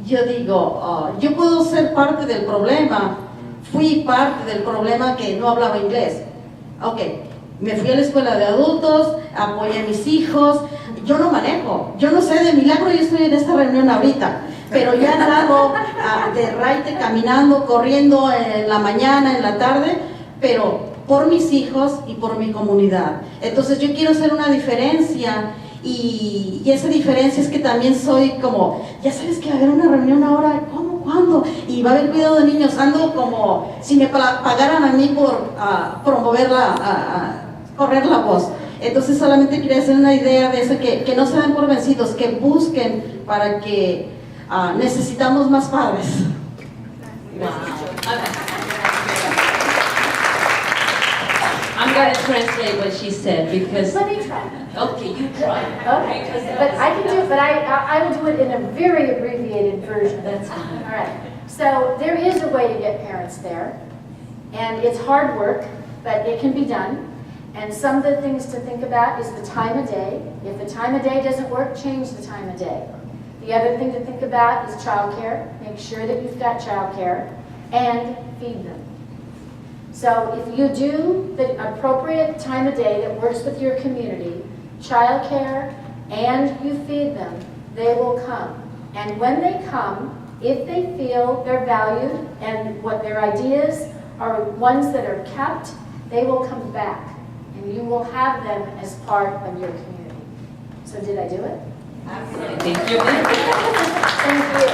yo digo, yo puedo ser parte del problema. Fui parte del problema que no hablaba inglés. Ok, me fui a la escuela de adultos, apoyé a mis hijos. Yo no manejo, yo no sé, de milagro yo estoy en esta reunión ahorita, pero ya he andado de raite, caminando, corriendo en la mañana, en la tarde, pero por mis hijos y por mi comunidad. Entonces yo quiero hacer una diferencia. Y esa diferencia es que también soy como, ya sabes que va a haber una reunión ahora, ¿cómo? ¿Cuándo? Y va a haber cuidado de niños, ando como si me pagaran a mí por correr la voz. Entonces solamente quería hacer una idea de eso, que no se den por vencidos, que busquen para que necesitamos más padres. I'm going to translate what she said because. Let me try. Okay, you try. Okay, but I can do it, but I will do it in a very abbreviated version. That's fine. All right, so there is a way to get parents there, and it's hard work, but it can be done. And some of the things to think about is the time of day. If the time of day doesn't work, change the time of day. The other thing to think about is childcare. Make sure that you've got childcare, and feed them. So if you do the appropriate time of day that works with your community, childcare, and you feed them, they will come. And when they come, if they feel they're valued and what their ideas are ones that are kept, they will come back. And you will have them as part of your community. So did I do it? Absolutely. Thank you. Thank you.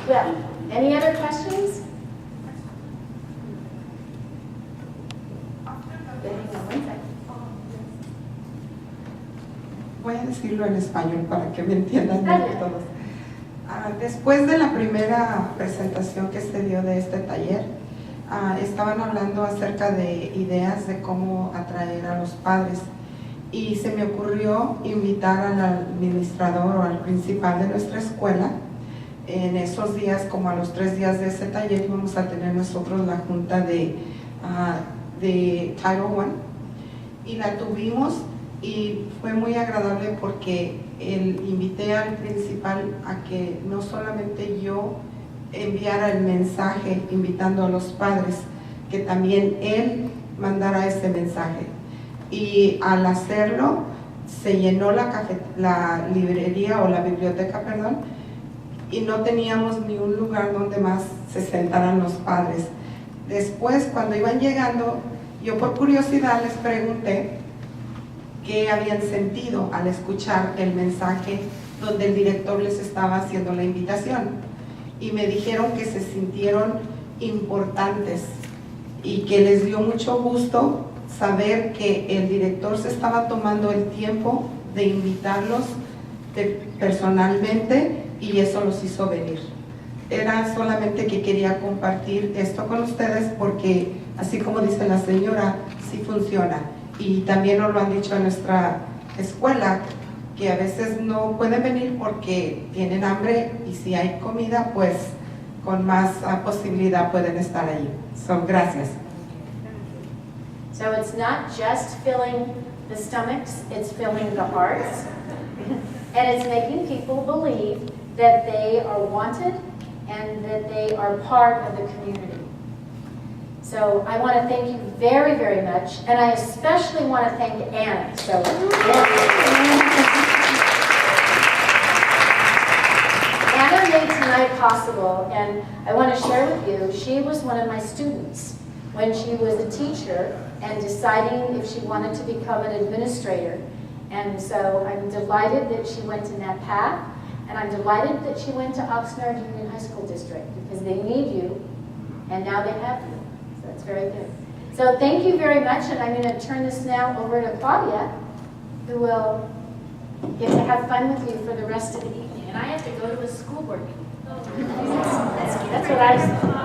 Well, any other questions? Voy a decirlo en español para que me entiendan Dale. todos. Después de la primera presentación que se dio de este taller, estaban hablando acerca de ideas de cómo atraer a los padres y se me ocurrió invitar al administrador o al principal de nuestra escuela. En esos días, como a los 3 días de ese taller, íbamos a tener nosotros la junta de Title I y la tuvimos. Y fue muy agradable porque invité al principal a que no solamente yo enviara el mensaje invitando a los padres, que también él mandara ese mensaje. Y al hacerlo, se llenó la librería o la biblioteca, perdón, y no teníamos ni un lugar donde más se sentaran los padres. Después, cuando iban llegando, yo por curiosidad les pregunté qué habían sentido al escuchar el mensaje donde el director les estaba haciendo la invitación. Y me dijeron que se sintieron importantes y que les dio mucho gusto saber que el director se estaba tomando el tiempo de invitarlos personalmente y eso los hizo venir. Era solamente que quería compartir esto con ustedes porque, así como dice la señora, sí funciona. Y también nos lo han dicho en nuestra escuela, que a veces no pueden venir porque tienen hambre y si hay comida, pues con más posibilidad pueden estar ahí. So, gracias. So it's not just filling the stomachs, it's filling the hearts. And it's making people believe that they are wanted and that they are part of the community. So I want to thank you very, very much, and I especially want to thank Anna. So Anna made tonight possible, and I want to share with you, she was one of my students when she was a teacher and deciding if she wanted to become an administrator. And so I'm delighted that she went in that path, and I'm delighted that she went to Oxnard Union High School District because they need you, and now they have you. So that's very good. So thank you very much, and I'm going to turn this now over to Claudia, who will get to have fun with you for the rest of the evening. And I have to go to a school board meeting. That's what I said.